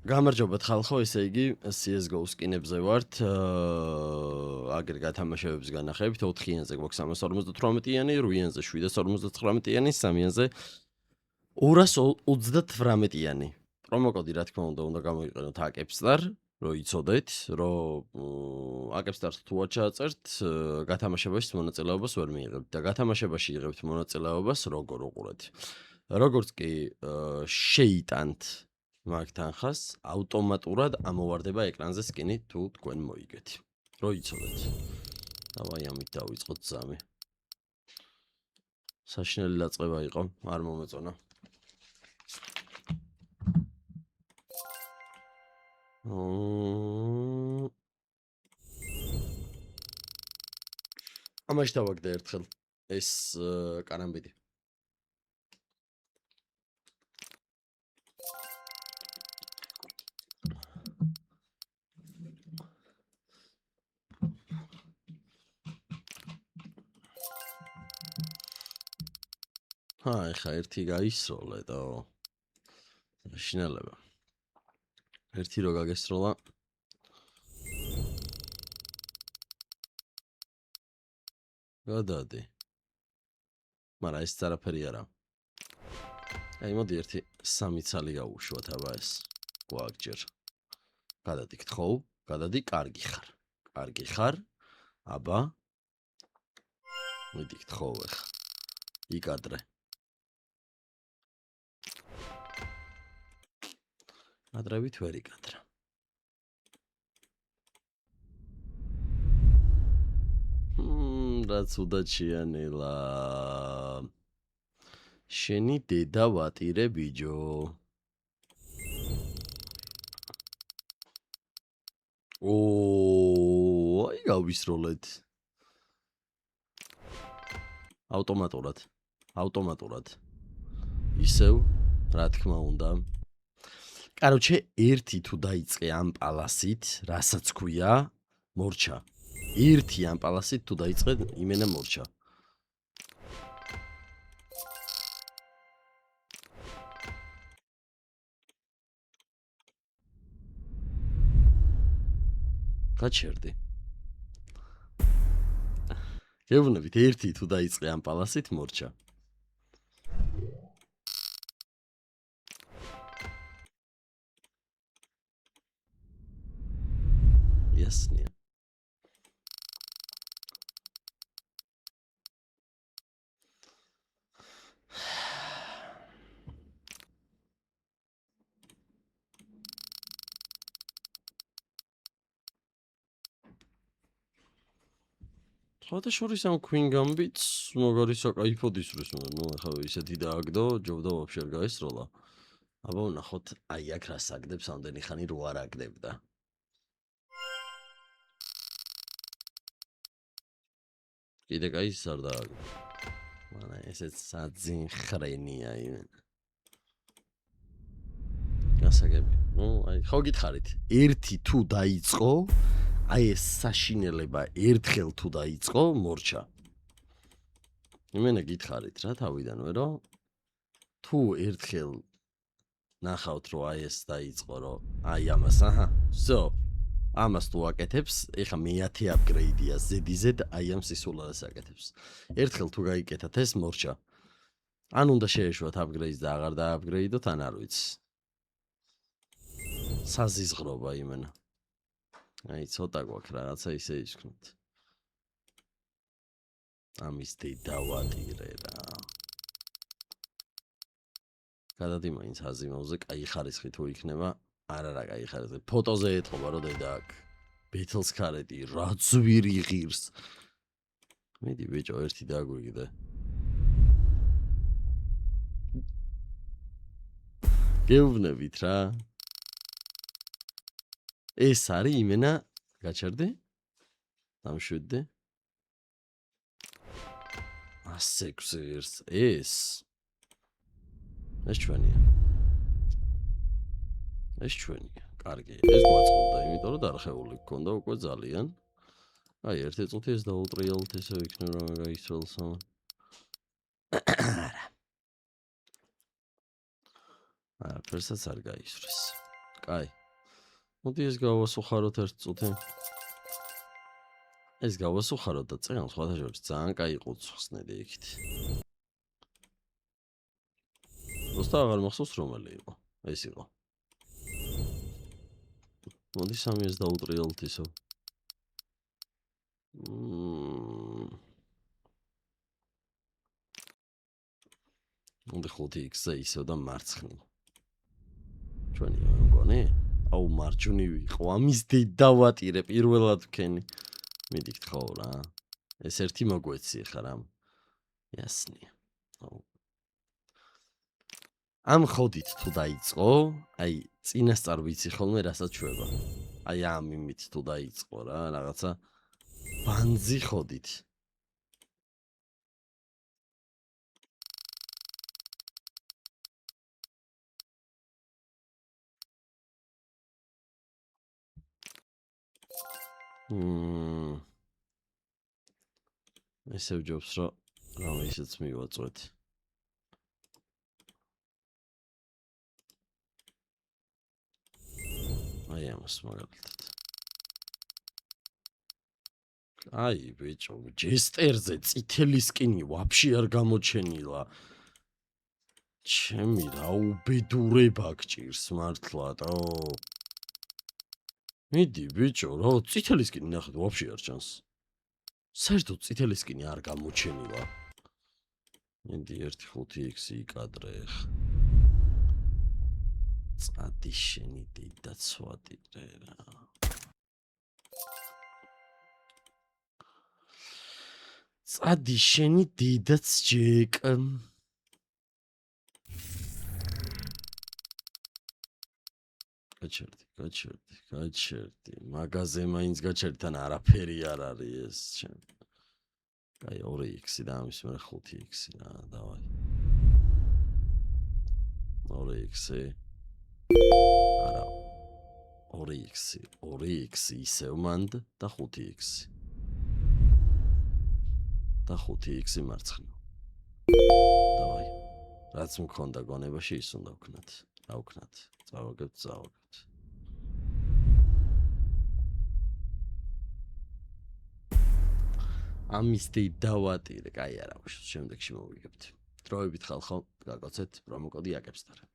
გამარჯობათ ხალხო, ესე იგი CS:GO-ს კინებზე ვართ. აგერ გათამაშებებს განახებით 4-იანზე გვაქვს 358-იანი, 8-იანზე 759-იანი, 3-იანზე 238-იანი. პრომოკოდი რა თქმა უნდა გამოიყენოთ AKEPSTAR, რომ იცოდეთ, რომ AKEPSTAR-ს თუ არ ჩააწერთ, გათამაშებაში მონაწილეობას ვერ მიიღებთ და გათამაშებაში იღებთ მონაწილეობას როგორ უყურეთ. როგორც კი შეიტანთ მაგ თანხას ავტომატურად ამოვარდება ეკრანზე სკინი თუ თქვენ მოიგეთ. რო იცოდეთ. დავაი ამით დავიწყოთ ზამი. საშინელი დაწყება იყო, არ მომეწონა. ამაში დავაგდე ერთხელ ეს კარამბიდი. ეხა ერთი გაისროლე და შინელება. ერთი რო გაგესროლა. გადადი. მაგრამ ეს არაფერი არა. აი მოდი ერთი 3 ცალი გავუშვათ აბა ეს. გვაგჯერ. გადადი გთხოვ, გადადი კარგი ხარ. კარგი ხარ. აბა. მოდი გთხოვ ახლა. იკადრე. ადრევით ვერ იკადრა. რაც უდაჩიანელა. შენი დედა ვატირე ბიჯო. აი გავისროლეთ. ავტომატურად. ისევ, რა თქმა უნდა. კაროჩე, ერთი თუ დაიწყე ამ პალასით, რასაც ქვია, მორჩა. ერთი ამ პალასით თუ დაიწყე, იმენა მორჩა. გაჩერდი. გეუბნებით, ერთი თუ დაიწყე ამ პალასით, მორჩა. яснее. ხოდა შორის ამ Queen Gambit-ს მაგარი საკაიფოდ ისროს, ნუ ახლა ისეთი დააგდო, ჯობდა ვაფშე არ გაესროლა. აბა ვნახოთ, აი აქ რა საგდებს ამდენი ხანი რო არ აგდებდა. კიდე კაი არ დააგდო. მაგრამ ესეც საძინ ხრენია იმენა. გასაგები. ნუ აი ხო გითხარით, ერთი თუ დაიწყო, აი ეს საშინელება ერთხელ თუ დაიწყო, მორჩა. იმენა გითხარით რა თავიდანვე, რომ თუ ერთხელ ნახავთ, რომ აი ეს დაიწყო, რომ აი ამას, всё. ამას თუ აკეთებს, ეხა მე-10 აპგრეიდია ზედიზედ, აი ამ სისულელეს აკეთებს. ერთხელ თუ გაიკეთათ ეს, მორჩა. ან უნდა შეეშვათ აპგრეიდს და აღარ დააპგრეიდოთ, ან არ ვიცი. საზიზღრობა იმენა. აი ცოტა გვაქვს რაღაცა ისე ისქნოთ. ამის დედა ვატირე რა. გადადი მაინც აზიმოვზე, კაი ხარისხი თუ იქნება, არა კაი ხარისხი. ფოტოზე ეთყობა რომ დედა აქ ბეთლს ქარეტი, რა ძვირი ღირს. მიდი ბიჭო, ერთი დაგვიგდე. გეუბნებით რა. ეს არის იმენა, გაჩერდი? დამშვიდდი? 106 ღირს, ეს ჩვენია. ეს ჩვენია. კარგი, ეს გვაწყობდა, იმიტომ რომ დარხეული გქონდა უკვე ძალიან. აი, ერთი წუთი ეს დაუტრიალოთ, ესე იქნება რომ გაისროლს. არა, ფერსაც არ გაისრეს. კაი. მოდი ეს გავასუხაროთ ერთ წუთი. ეს გავასუხაროთ და წეგან სხვათა შორის ძალიან კაი იყო უცხნელი იქით. უბრალოდ აღარ მახსოვს რომელი იყო. ეს იყო. მოდი 3-ს დაუტრიალოთ ისევ. მოდი 5x-ზე ისევ და მარცხნივ. ჩვენი მგონი? აუ მარჯვნივ იყო. ამის დავატირე პირველად ვქენი. მიდიქთ ხო რა. ეს ერთი მოგვეცი ხა რამ. ясნია. აუ ამ ხოდით თუ დაიწყო, აი წინასწარ ვიცი ხოლმე რასაც შვება. აი ამ იმით თუ დაიწყო რა, რაღაცა ბანძი ხოდით. ესე ვჯობს რომ რამე ისეც მივაწვეთ. აი ამას მაგალითად. აი ბიჭო, ჯესტერზე წითელი სკინი ვაფშე არ გამოჩენილა. ჩემი რა უბედურება გჭირს მართლად, მიდი ბიჭო, რა წითელი სკინი ნახეთ ვაფშე არ ჩანს. საერთოდ წითელი სკინი არ გამოჩენილა. მიდი 1.5x იკადრე ხა. წადი შენი დედაცვადირე რა. წადი შენი დედაც ჯეკ. გაჩერდი. მაგაზე მაინც გაჩერდი თან არაფერი არ არის ეს ჩემ. კაი 2x და ამის მერე 5x რა, დავაი. 2x. არა. 2x ისევ მანდ და 5x. და 5x მარცხნივ. დავაი. რაც მქონდა გონებაში ის უნდა ვქნათ. რა ვქნათ? წავაგებთ. ამის დავატირე, კაი არა, შემდეგში მოვიგებთ. დროებით ხალხო, გაგოცეთ პრომო კოდი აკებს და